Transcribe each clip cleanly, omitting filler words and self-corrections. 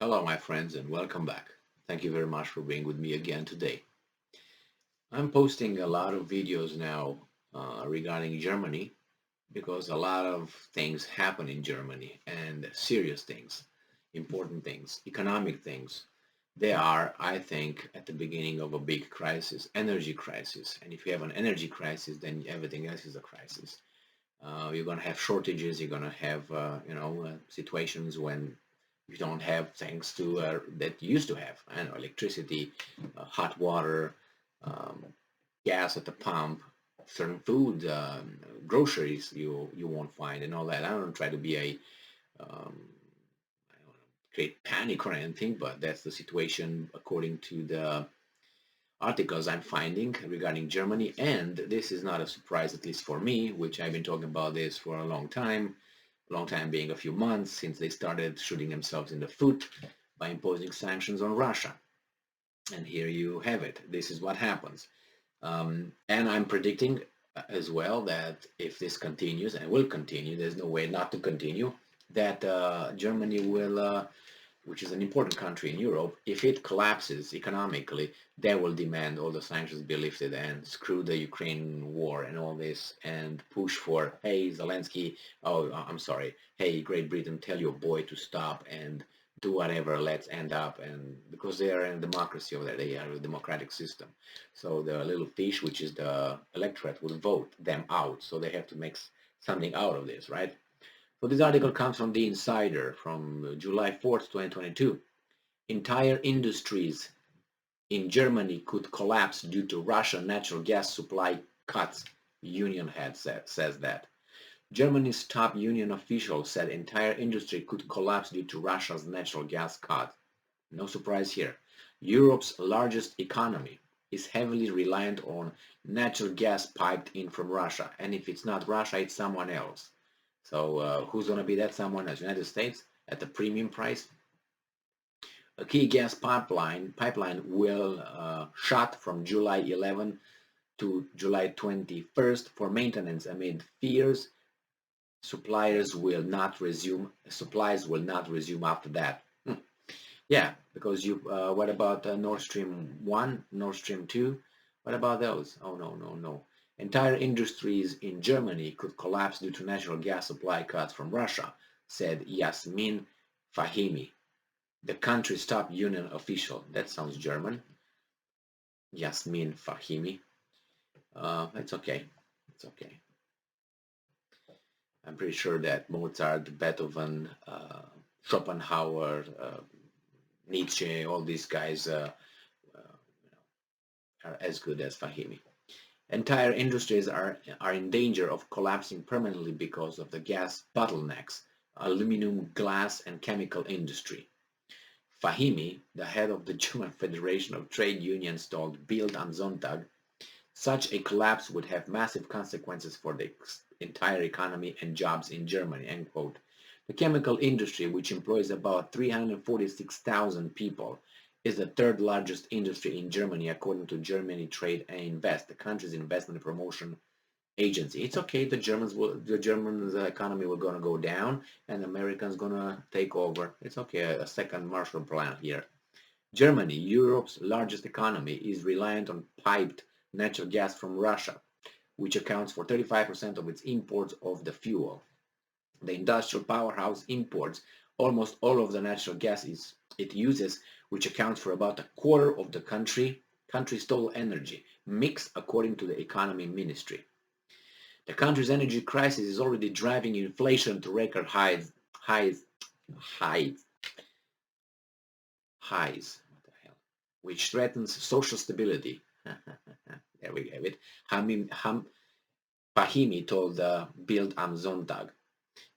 Hello, my friends, and welcome back. Thank you very much for being with me again today. I'm posting a lot of videos now regarding Germany because a lot of things happen in Germany and serious things, important things, economic things. They are, I think, at the beginning of a big crisis, energy crisis. And if you have an energy crisis, then everything else is a crisis. You're going to have shortages. You're going to have, situations when you don't have things to that you used to have. I know electricity, hot water, um, gas at the pump, certain food, groceries you won't find, and all that. I don't try to be a I don't know, create panic or anything, but that's the situation according to the articles I'm finding regarding Germany. And this is not a surprise, at least for me, which I've been talking about this for a long time being a few months since they started shooting themselves in the foot by imposing sanctions on Russia. And here you have it. This is what happens. And I'm predicting as well that if this continues and will continue, there's no way not to continue, that Germany will which is an important country in Europe, if it collapses economically, they will demand all the sanctions be lifted and screw the Ukraine war and all this and push for, hey, Zelensky, oh, I'm sorry, hey, Great Britain, tell your boy to stop and do whatever, let's end up. And because they are in democracy over there, they are a democratic system. So the little fish, which is the electorate, will vote them out. So they have to make something out of this, right? So this article comes from The Insider from July 4th, 2022. Entire industries in Germany could collapse due to Russian natural gas supply cuts, union head says that. Germany's top union official said entire industry could collapse due to Russia's natural gas cut. No surprise here. Europe's largest economy is heavily reliant on natural gas piped in from Russia. And if it's not Russia, it's someone else. So who's going to be that someone else? United States at the premium price? A key gas pipeline will shut from July 11 to July 21st for maintenance amid fears supplies will not resume after that. Yeah, because you what about Nord Stream 1, Nord Stream 2? What about those? Oh, no, no, no. Entire industries in Germany could collapse due to natural gas supply cuts from Russia, said Yasmin Fahimi, the country's top union official. That sounds German. Yasmin Fahimi. It's okay. It's okay. I'm pretty sure that Mozart, Beethoven, Schopenhauer, Nietzsche, all these guys are as good as Fahimi. Entire industries are in danger of collapsing permanently because of the gas bottlenecks, aluminum, glass, and chemical industry. Fahimi, the head of the German Federation of Trade Unions, told Bild am Sonntag, such a collapse would have massive consequences for the entire economy and jobs in Germany. End quote. The chemical industry, which employs about 346,000 people, is the third largest industry in Germany according to Germany Trade and Invest, the country's investment and promotion agency. It's okay. The Germans' economy will gonna go down, and the Americans gonna take over. It's okay. A second Marshall Plan here. Germany, Europe's largest economy, is reliant on piped natural gas from Russia, which accounts for 35% of its imports of the fuel. The industrial powerhouse imports almost all of the natural gas it uses, which accounts for about a quarter of the country's total energy mix, according to the economy ministry. The country's energy crisis is already driving inflation to record highs, highs, what the hell, which threatens social stability. There we have it. Fahimi told Bild am Sonntag.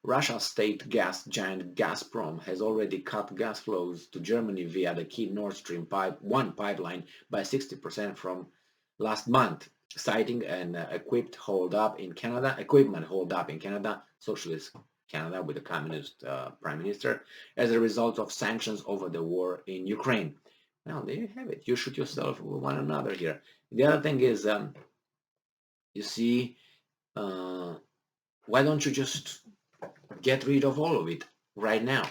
Russia's state gas giant Gazprom has already cut gas flows to Germany via the key Nord Stream 1 pipeline by 60% from last month, citing an equipment hold up in Canada, socialist Canada with a communist prime minister, as a result of sanctions over the war in Ukraine. Well, there you have it. You shoot yourself with one another here. The other thing is, you see, why don't you just get rid of all of it right now?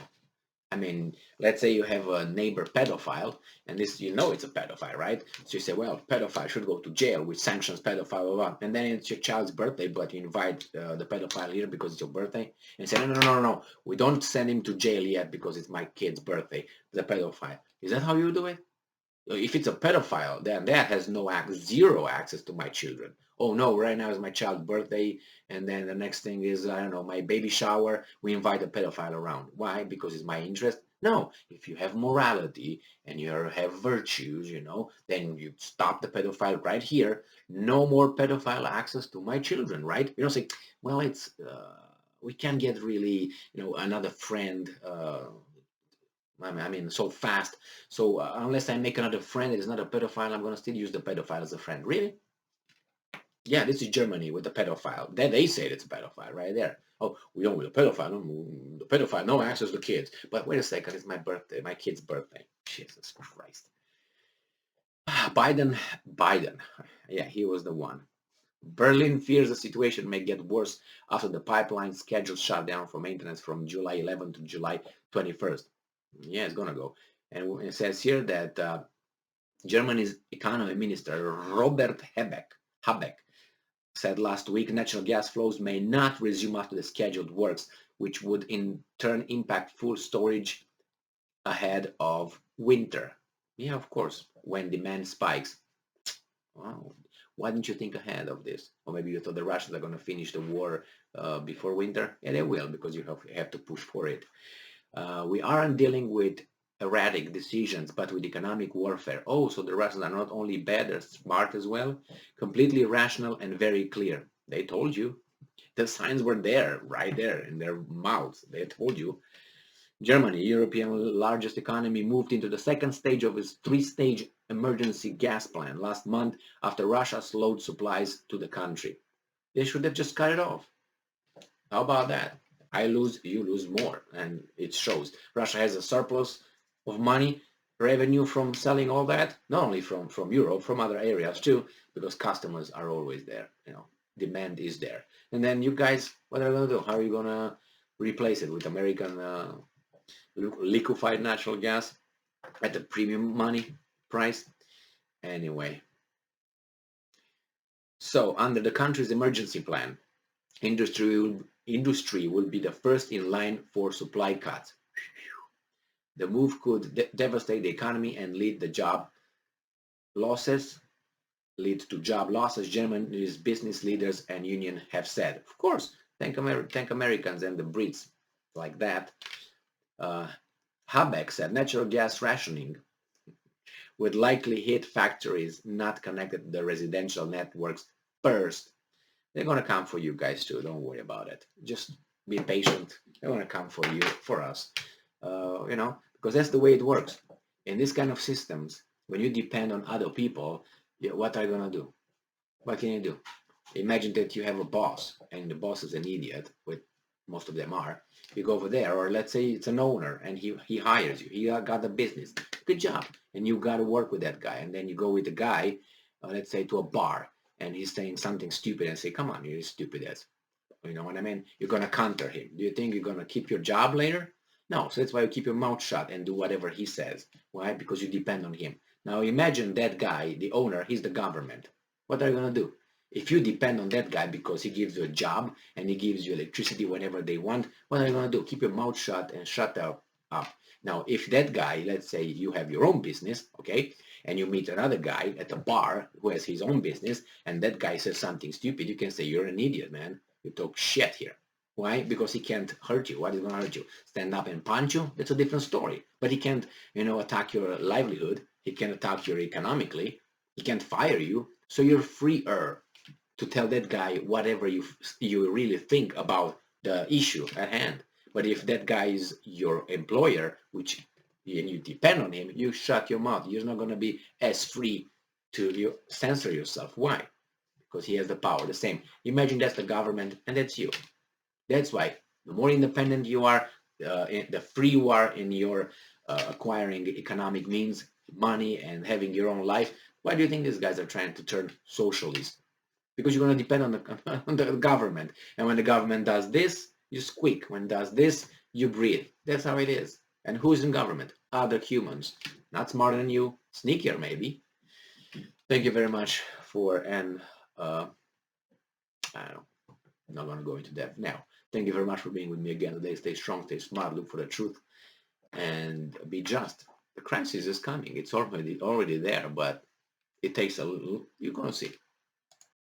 I mean, let's say you have a neighbor pedophile, and this, you know, it's a pedophile, right? So you say, well, pedophile should go to jail, which sanctions pedophile, blah, blah. And then it's your child's birthday, but you invite the pedophile here because it's your birthday, and say, no, no, no, no, no, we don't send him to jail yet because it's my kid's birthday, the pedophile. Is that how you do it? If it's a pedophile, then that has zero access to my children. Oh no, right now is my child's birthday, and then the next thing is, I don't know, my baby shower. We invite a pedophile around. Why? Because it's my interest? No. If you have morality and you have virtues, you know, then you stop the pedophile right here. No more pedophile access to my children, right? You don't say, well, it's we can't get really, you know, another friend. I mean, so fast. So unless I make another friend that is not a pedophile, I'm going to still use the pedophile as a friend. Really? Yeah, this is Germany with the pedophile. Then they say it's a pedophile right there. Oh, we don't with a pedophile. The pedophile, no access to kids. But wait a second, it's my birthday, my kid's birthday. Jesus Christ. Biden. Yeah, he was the one. Berlin fears the situation may get worse after the pipeline scheduled shutdown for maintenance from July 11 to July 21st. Yeah, it's gonna go. And it says here that Germany's economy minister Robert Habeck said last week natural gas flows may not resume after the scheduled works, which would in turn impact full storage ahead of winter. Yeah, of course, when demand spikes. Wow. Why didn't you think ahead of this? Or maybe you thought the Russians are going to finish the war before winter? Yeah, they will, because you have to push for it. We aren't dealing with erratic decisions, but with economic warfare. Oh, so the Russians are not only bad, they're smart as well. Completely rational and very clear. They told you. The signs were there, right there in their mouths. They told you. Germany, European largest economy, moved into the second stage of its three-stage emergency gas plan last month after Russia slowed supplies to the country. They should have just cut it off. How about that? I lose, you lose more, and it shows. Russia has a surplus of money, revenue from selling all that, not only from Europe, from other areas too, because customers are always there. You know, demand is there. And then you guys, what are you gonna do? How are you gonna replace it with American liquefied natural gas at the premium money price? Anyway, so under the country's emergency plan, industry will be the first in line for supply cuts. The move could devastate the economy and losses, lead to job losses, Germany's business leaders and union have said. Of course, thank Americans and the Brits like that. Habeck said natural gas rationing would likely hit factories not connected to the residential networks first. They're going to come for you guys too. Don't worry about it. Just be patient. They're going to come for you, for us. You know, because that's the way it works. In this kind of systems, when you depend on other people, what are you going to do? What can you do? Imagine that you have a boss, and the boss is an idiot, which most of them are. You go over there, or let's say it's an owner, and he hires you. He got the business. Good job. And you got to work with that guy. And then you go with the guy, let's say to a bar, and he's saying something stupid, and say, come on, you're stupid as. You know what I mean? You're going to counter him. Do you think you're going to keep your job later? No, so that's why you keep your mouth shut and do whatever he says. Why? Because you depend on him. Now imagine that guy, the owner, he's the government. What are you going to do? If you depend on that guy because he gives you a job and he gives you electricity whenever they want, what are you going to do? Keep your mouth shut and shut up. Now, if that guy, let's say you have your own business, okay, and you meet another guy at a bar who has his own business, and that guy says something stupid, you can say, you're an idiot, man. You talk shit here. Why? Because he can't hurt you. What is going to hurt you? Stand up and punch you? That's a different story. But he can't, attack your livelihood. He can attack you economically. He can't fire you. So you're freer to tell that guy whatever you really think about the issue at hand. But if that guy is your employer, and you depend on him, you shut your mouth. You're not going to be as free to censor yourself. Why? Because he has the power. The same. Imagine that's the government, and that's you. That's why the more independent you are, the free you are in your acquiring economic means, money, and having your own life. Why do you think these guys are trying to turn socialist? Because you're going to depend on the government. And when the government does this, you squeak. When it does this, you breathe. That's how it is. And who's in government? Other humans. Not smarter than you, sneakier maybe. Thank you very much for, and I don't know, I'm not going to go into depth now. Thank you very much for being with me again today. Stay strong, stay smart, look for the truth, and be just. The crisis is coming. It's already there, but it takes a little. You're going to see.